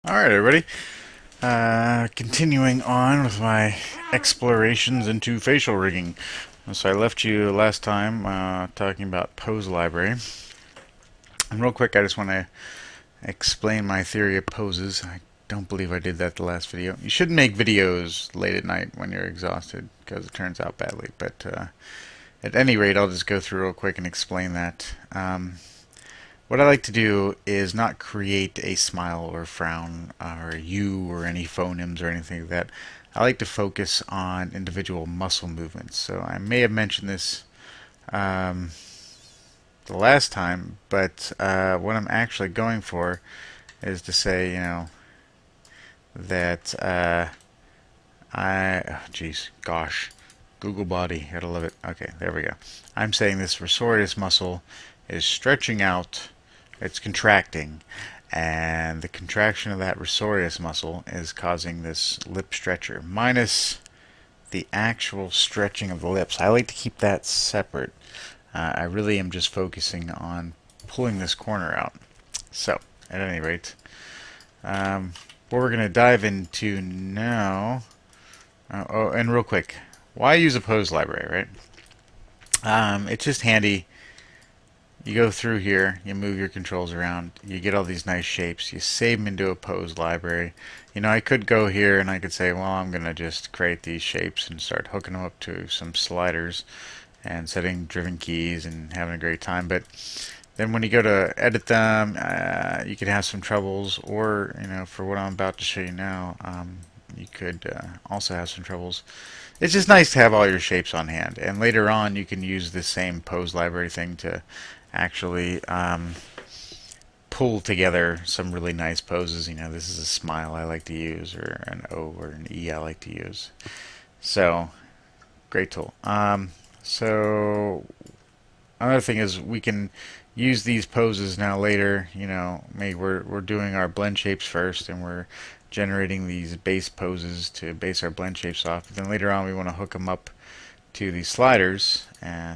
Alright, everybody. Continuing on with my explorations into facial rigging. So I left you last time talking about pose library. And real quick, I just want to explain my theory of poses. I don't believe I did that the last video. You shouldn't make videos late at night when you're exhausted because it turns out badly. But at any rate, I'll just go through real quick and explain that. What I like to do is not create a smile or frown or a U or any phonemes or anything like that. I like to focus on individual muscle movements. So I may have mentioned this um, the last time, but what I'm actually going for is to say, that gosh, Google Body, gotta love it. Okay, there we go. I'm saying this resortus muscle is stretching out, it's contracting, and the contraction of that resortus muscle is causing this lip stretcher, minus the actual stretching of the lips. I like to keep that separate. I really am just focusing on pulling this corner out. So, at any rate, what we're going to dive into now. And real quick, why use a pose library, right? It's just handy. You go through here, you move your controls around, you get all these nice shapes, you save them into a pose library. I could go here and I could say, well, I'm going to just create these shapes and start hooking them up to some sliders and setting driven keys and having a great time. But then when you go to edit them, you could have some troubles, or, for what I'm about to show you now, you could also have some troubles. It's just nice to have all your shapes on hand, and later on you can use this same pose library thing to actually pull together some really nice poses. This is a smile I like to use, or an O or an E I like to use. So, great tool. So another thing is we can use these poses now later. Maybe we're doing our blend shapes first, and we're generating these base poses to base our blend shapes off. But then later on we want to hook them up to these sliders,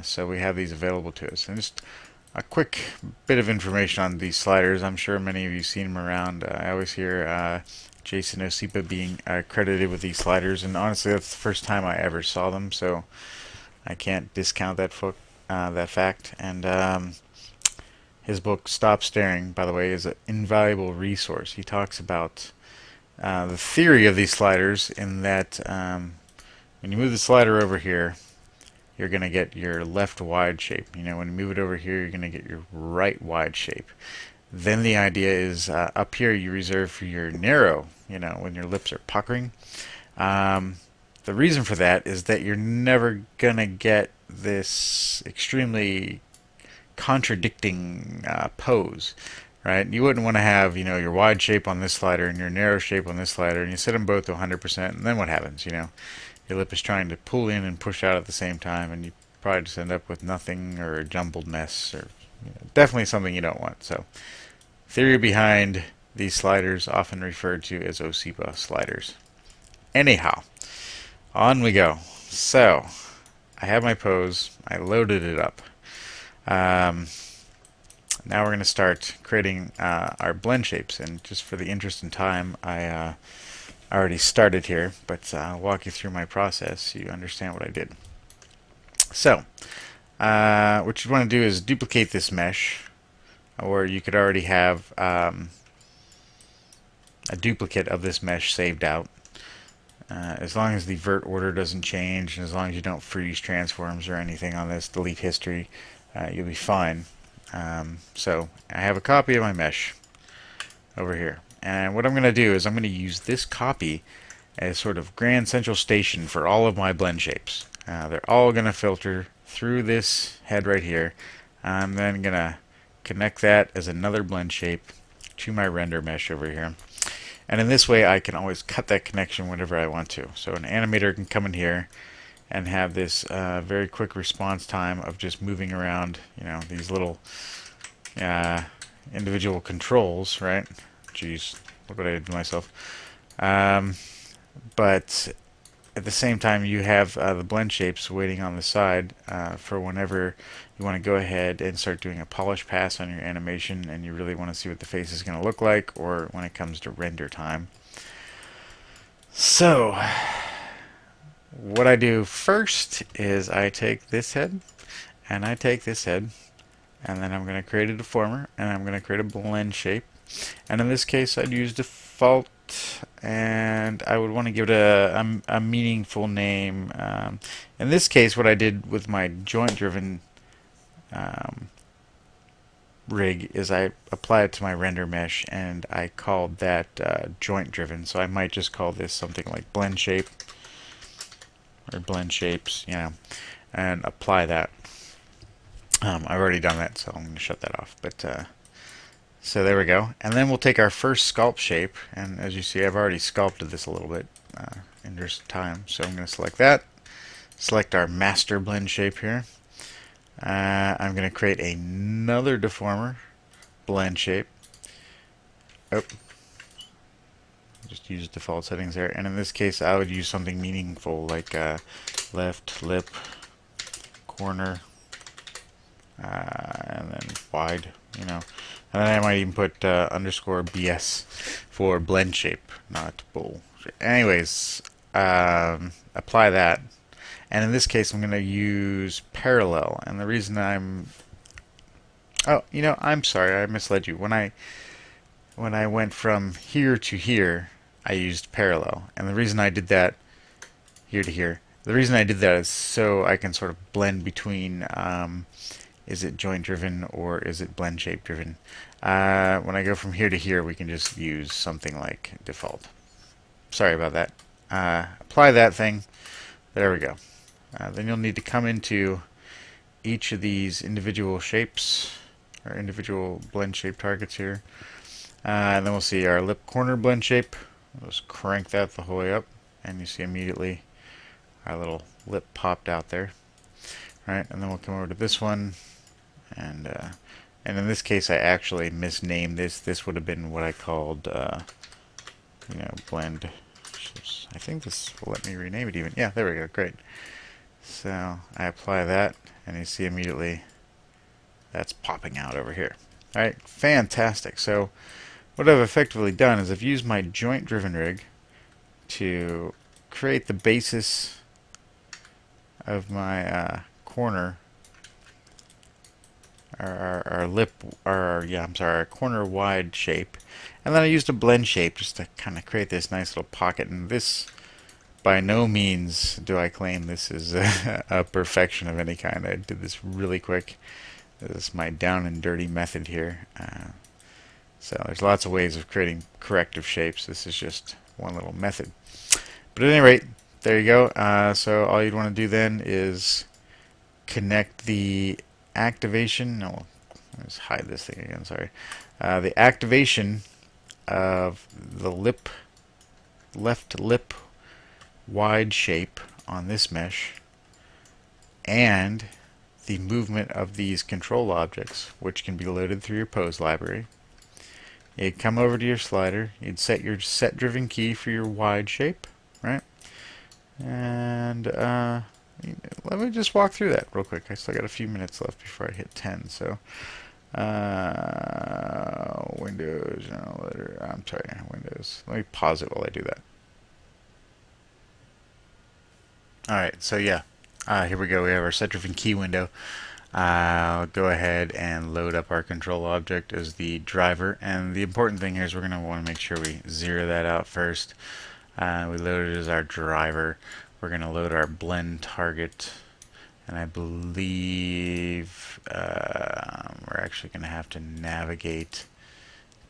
so we have these available to us. And just a quick bit of information on these sliders. I'm sure many of you have seen them around. I always hear Jason Osipa being credited with these sliders, and honestly that's the first time I ever saw them, so I can't discount that fact. And his book Stop Staring, by the way, is an invaluable resource. He talks about the theory of these sliders, in that when you move the slider over here, you're going to get your left wide shape. When you move it over here, you're going to get your right wide shape. Then the idea is up here you reserve for your narrow, when your lips are puckering. The reason for that is that you're never going to get this extremely contradicting pose, right? You wouldn't want to have, your wide shape on this slider and your narrow shape on this slider, and you set them both to 100%, and then what happens? Your lip is trying to pull in and push out at the same time, and you probably just end up with nothing, or a jumbled mess, or definitely something you don't want. So, theory behind these sliders, often referred to as OSIPA sliders. Anyhow, on we go. So, I have my pose. I loaded it up. Now we're going to start creating our blend shapes, and just for the interest in time, I already started here, but I'll walk you through my process so you understand what I did. So, what you want to do is duplicate this mesh, or you could already have a duplicate of this mesh saved out. As long as the vert order doesn't change, and as long as you don't freeze transforms or anything on this, delete history, you'll be fine. So I have a copy of my mesh over here, and what I'm going to do is I'm going to use this copy as sort of grand central station for all of my blend shapes. They're all going to filter through this head right here. I'm then going to connect that as another blend shape to my render mesh over here. And in this way I can always cut that connection whenever I want to. So an animator can come in here and have this very quick response time of just moving around, these little individual controls, right? Jeez, look what I did to myself. But at the same time, you have the blend shapes waiting on the side for whenever you want to go ahead and start doing a polish pass on your animation, and you really want to see what the face is going to look like, or when it comes to render time. So, what I do first is I take this head, and I take this head, and then I'm going to create a deformer, and I'm going to create a blend shape. And in this case, I'd use default, and I would want to give it a meaningful name. In this case, what I did with my joint-driven rig is I applied it to my render mesh, and I called that joint-driven. So I might just call this something like blend shape, or blend shapes, and apply that. I've already done that, so I'm going to shut that off. But so there we go. And then we'll take our first sculpt shape, and as you see, I've already sculpted this a little bit in just time. So I'm going to select that, select our master blend shape here. I'm going to create another deformer blend shape. Oh, just use default settings there. And in this case, I would use something meaningful like left lip corner, and then wide, and then I might even put underscore BS for blend shape, not bull. Anyways, apply that, and in this case I'm going to use parallel, and the reason I'm I'm sorry, I misled you. When I went from here to here, I used parallel, and the reason I did that here to here, the reason I did that is so I can sort of blend between is it joint driven or is it blend shape driven. When I go from here to here, we can just use something like default. Sorry about that. Apply that thing. There we go. Then you'll need to come into each of these individual shapes, or individual blend shape targets here. And then we'll see our lip corner blend shape. We'll just crank that the whole way up, and you see immediately our little lip popped out there. Right, and then we'll come over to this one, and in this case I actually misnamed this. This would have been what I called blend. I think this will let me rename it even. Yeah, there we go. Great. So I apply that, and you see immediately that's popping out over here. All right, fantastic. So what I've effectively done is I've used my joint-driven rig to create the basis of my corner, our lip, our corner wide shape, and then I used a blend shape just to kind of create this nice little pocket. And this, by no means do I claim this is a perfection of any kind. I did this really quick. This is my down and dirty method here. So there's lots of ways of creating corrective shapes. This is just one little method. But at any rate, there you go. So all you'd want to do then is connect the activation. No, let's hide this thing again. Sorry. The activation of the left lip wide shape on this mesh, and the movement of these control objects, which can be loaded through your pose library. You'd come over to your slider. You'd set your set driven key for your wide shape, right? And let me just walk through that real quick. I still got a few minutes left before I hit 10. So Windows, I'm sorry, Windows. Let me pause it while I do that. Alright, so yeah, here we go. We have our set driven key window. I'll go ahead and load up our control object as the driver, and the important thing here is we're going to want to make sure we zero that out first. We load it as our driver. We're going to load our blend target, and I believe we're actually going to have to navigate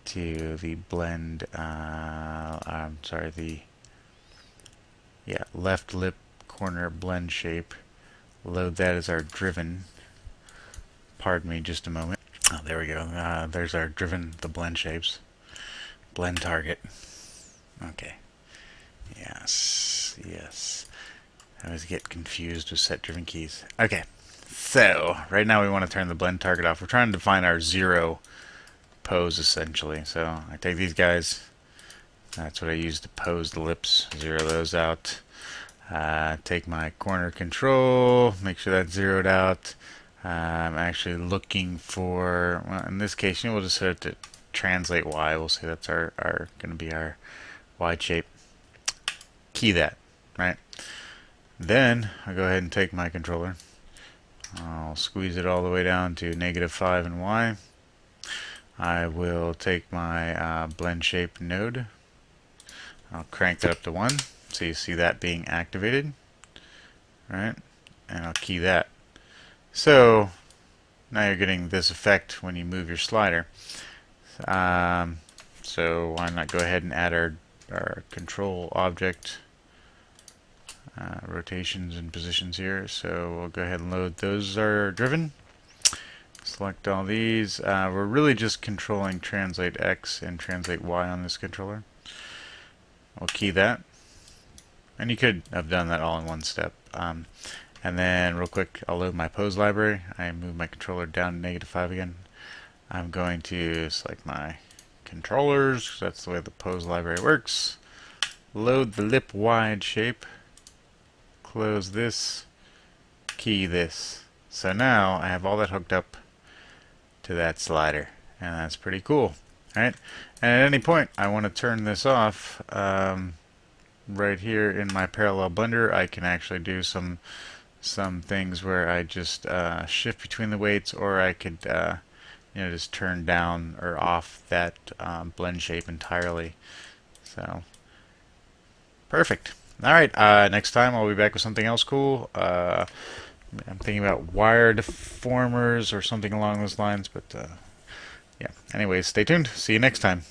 to the blend, left lip corner blend shape. Load that as our driven. Pardon me just a moment. Oh, there we go. There's our driven, the blend shapes. Blend target. Okay. Yes. I always get confused with set driven keys. Okay. So, right now we want to turn the blend target off. We're trying to define our zero pose essentially. So, I take these guys. That's what I use to pose the lips. Zero those out. Take my corner control. Make sure that's zeroed out. I'm actually looking for, well, in this case, we'll just set it to translate Y. We'll say that's our going to be our wide shape. Key that, right? Then I'll go ahead and take my controller. I'll squeeze it all the way down to -5 and Y. I will take my blend shape node. I'll crank that up to 1, so you see that being activated, right? And I'll key that. So now you're getting this effect when you move your slider. So why not go ahead and add our control object rotations and positions here. So we'll go ahead and load those are driven. Select all these. We're really just controlling translate X and translate Y on this controller. We'll key that. And you could have done that all in one step. And then real quick, I'll load my pose library. I move my controller down to -5 again. I'm going to select my controllers, 'cause that's the way the pose library works. Load the lip wide shape. Close this. Key this. So now I have all that hooked up to that slider. And that's pretty cool. Alright? And at any point I want to turn this off. Right here in my parallel blender, I can actually do some things where I just shift between the weights, or I could just turn down or off that blend shape entirely. So perfect. Alright, next time I'll be back with something else cool. I'm thinking about wire deformers or something along those lines, but yeah. Anyways, stay tuned. See you next time.